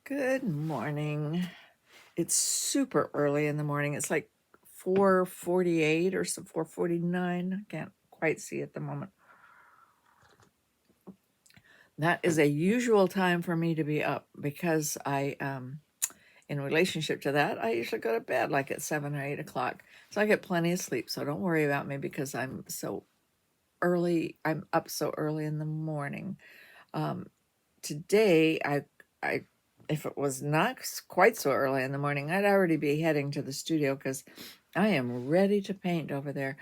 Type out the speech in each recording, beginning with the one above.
Good morning. It's super early in the morning. It's like 4:48 or so 4:49. I can't quite see at the moment. That is a usual time for me to be up because in relationship to that, I usually go to bed like at 7 or 8 o'clock. So I get plenty of sleep. So don't worry about me because I'm so early. I'm up so early in the morning. Um, Today, I, if it was not quite so early in the morning, I'd already be heading to the studio because I am ready to paint over there.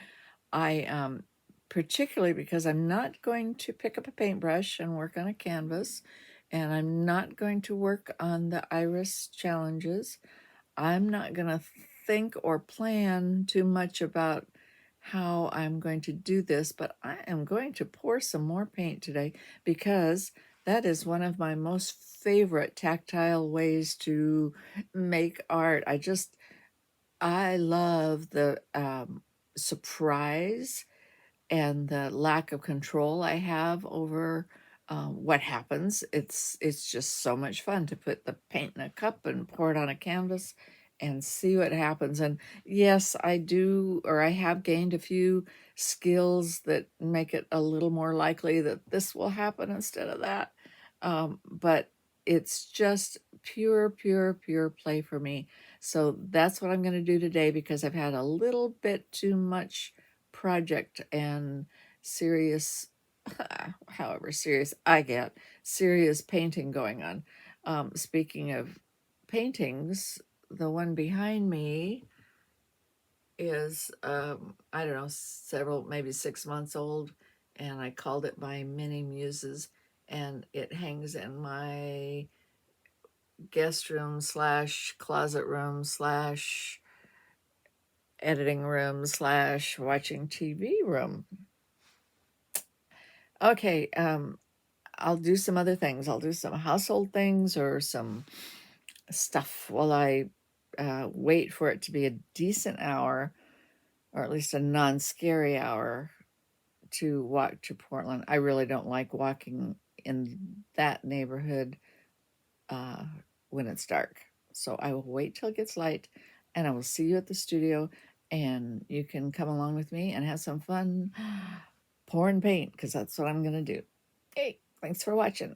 I particularly because I'm not going to pick up a paintbrush and work on a canvas, and I'm not going to work on the iris challenges. I'm not going to think or plan too much about how I'm going to do this, but I am going to pour some more paint today because that is one of my most favorite tactile ways to make art. I love the surprise and the lack of control I have over what happens. It's just so much fun to put the paint in a cup and pour it on a canvas and see what happens. And yes, I do, or I have gained a few skills that make it a little more likely that this will happen instead of that. But it's just pure play for me. So that's what I'm going to do today because I've had a little bit too much project and serious, however serious I get, serious painting going on. Speaking of paintings, the one behind me is, I don't know, several, maybe 6 months old, and I called it my Mini Muses, and it hangs in my guest room slash closet room slash editing room slash watching TV room. Okay, I'll do some other things. I'll do some household things or some stuff while I wait for it to be a decent hour, or at least a non-scary hour, to walk to Portland. I really don't like walking in that neighborhood uh, when it's dark. So I will wait till it gets light, and I will see you at the studio, and you can come along with me and have some fun pouring paint because that's what I'm going to do. Hey, thanks for watching.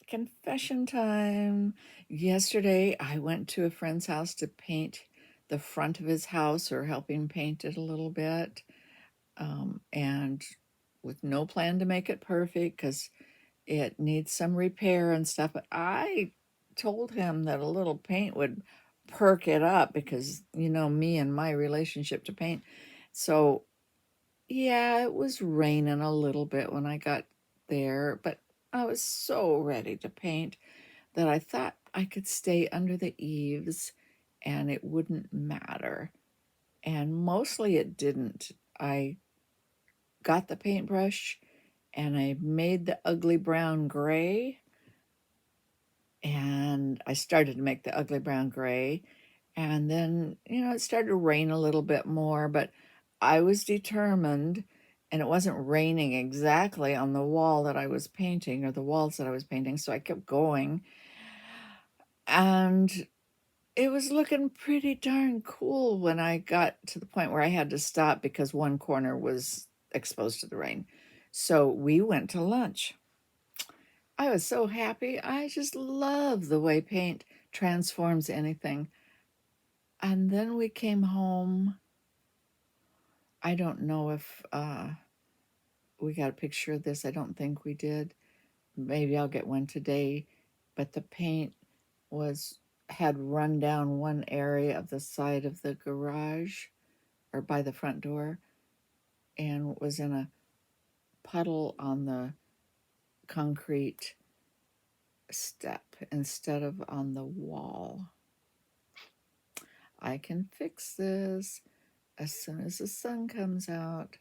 Confession time. Yesterday, I went to a friend's house to paint the front of his house or help him paint it a little bit. and with no plan to make it perfect because it needs some repair and stuff. But I told him that a little paint would perk it up because, me and my relationship to paint. So, yeah, it was raining a little bit when I got there, but I was so ready to paint that I thought I could stay under the eaves and it wouldn't matter. And mostly it didn't. I got the paintbrush and I made the ugly brown gray, and I started to make the ugly brown gray, and then, it started to rain a little bit more, but I was determined, and it wasn't raining exactly on the wall that I was painting or the walls that I was painting, so I kept going. And it was looking pretty darn cool when I got to the point where I had to stop because one corner was exposed to the rain. So we went to lunch. I was so happy. I just love the way paint transforms anything. And then we came home. I don't know if we got a picture of this. I don't think we did. Maybe I'll get one today. But the paint was had run down one area of the side of the garage or by the front door and was in a puddle on the concrete step instead of on the wall. I can fix this as soon as the sun comes out.